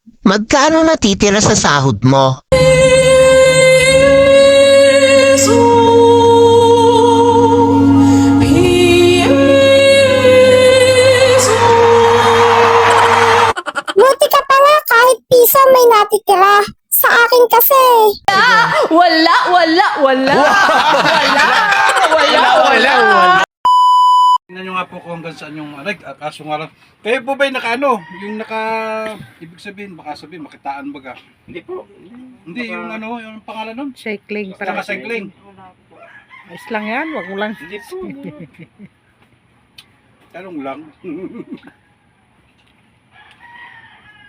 Magkano natitira sa sahod mo? Buti ka pa nga kahit piso may natitira. Sa akin kasi. Wala, wala, wala. Tingnan nyo nga po kung hanggang saan yung aray, kaso nga lang. Kayo po ba yung yung ibig sabihin, baka sabihin, makitaan baga. Hindi po. Hindi, yung yung pangalan nun? Cycling para Naka-cycling. ayos lang yan, wag mo lang. Hindi po. Tanong lang.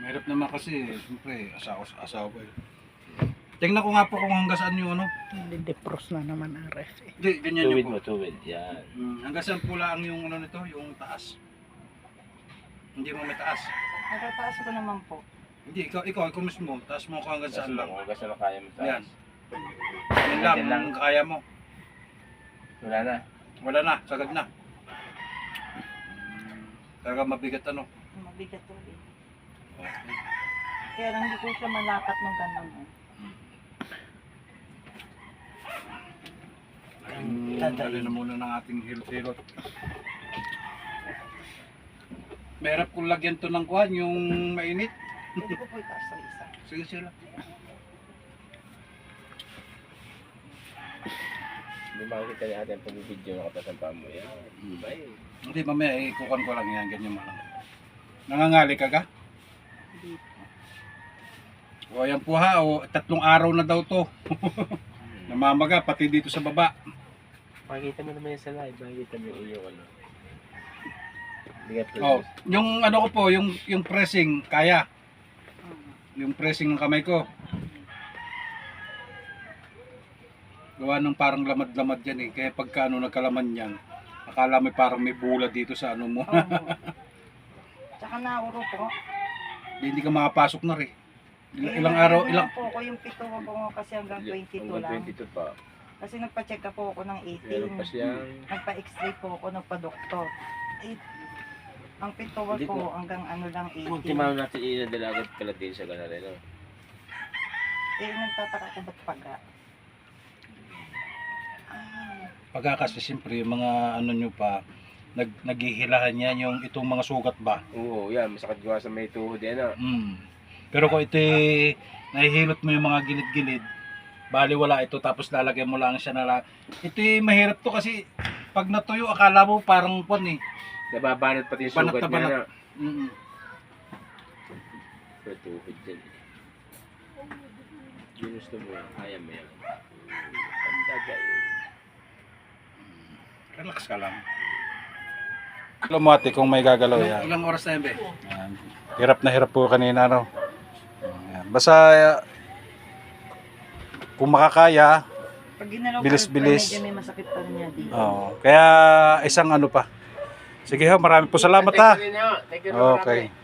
Mahirap naman kasi, siyempre, asawa eh. Tingnan ko nga po kung hanggang saan yung Depros na naman ang ref. Hindi, ganyan Tuwid yung mo, po. tuwid. Yan. Hanggang saan po lang yung nito, yung taas. Hindi mo may taas. Natataas ko naman po. Hindi, ikaw mismo, taas mo ko hanggang Kasi saan lang. lang, hanggang saan kaya mo Yan. taas. Yan lang, Yan lang. ang kaya mo. Wala na. Wala na, sagad na. Talaga mabigat Mabigat to eh. Kaya lang hindi ko siya malakat ng ganun. Dali na muna ng ating hilot-hilot. Mahirap kung lagyan to ng kuhan, yung mainit. Pwede ko po itaas sa isa. Sige sila. Hindi makikita niya atin pag video nakapasampa mo. Yan. Iba eh. Hindi, mamaya ikukan ko lang yan, ganyan mo lang. Nangangali ka ka? O ayan po ha, 3 araw na daw to. Namamaga, pati dito sa baba. Makikita mo naman yan sa live. Makikita mo yung Hindi ka Oh, yung ko po, yung pressing, kaya. Yung pressing ng kamay ko. Gawa ng parang lamad-lamad yan eh. Kaya pagka nagkalaman yan, akala may parang may bula dito sa mo. Oo. Tsaka nauro po. Hindi ka makapasok na rin. Ilang araw, ilang... po ko yung pito ko po kasi hanggang 22 lang. 22 pa. Kasi nagpa-check up po ako ng 18. Meron pa siyang... Nagpa-x-ray po ako, nagpa-doktor. Eh, ang pituwal Hindi ko ko- hanggang lang 18. Ultima natin inadalagat pala din sa ganun rin. Eh, nagtataka ko ba't paga? Pagka kasi siyempre, yung mga nyo pa, naghihilahan yan yung itong mga sugat ba. Oo, yan. Masakit gawa sa may tuhod yan. Pero kung ito nahihilot mo yung mga gilid-gilid, bali wala ito tapos lalagyan mo lang siya na ito mahirap to kasi pag natuyo akala mo parang pon eh. Nababanat pati yung Banat sugat na niya banat. na. Pero tuhod dyan. Ginusto mo yan. Kaya mo yan. Ang dagay. Relax ka lang. Lumati kung may gagalaw yan. Ilang oras na yan, be? Hirap na hirap po kanina, no? Ayan. Basta, kung makakaya, Pag ginalaw Bilis-bilis. ko, medyo may masakit pa rin niya dito. kaya isang pa. Sige ho, marami po salamat ha. Thank you. Okay.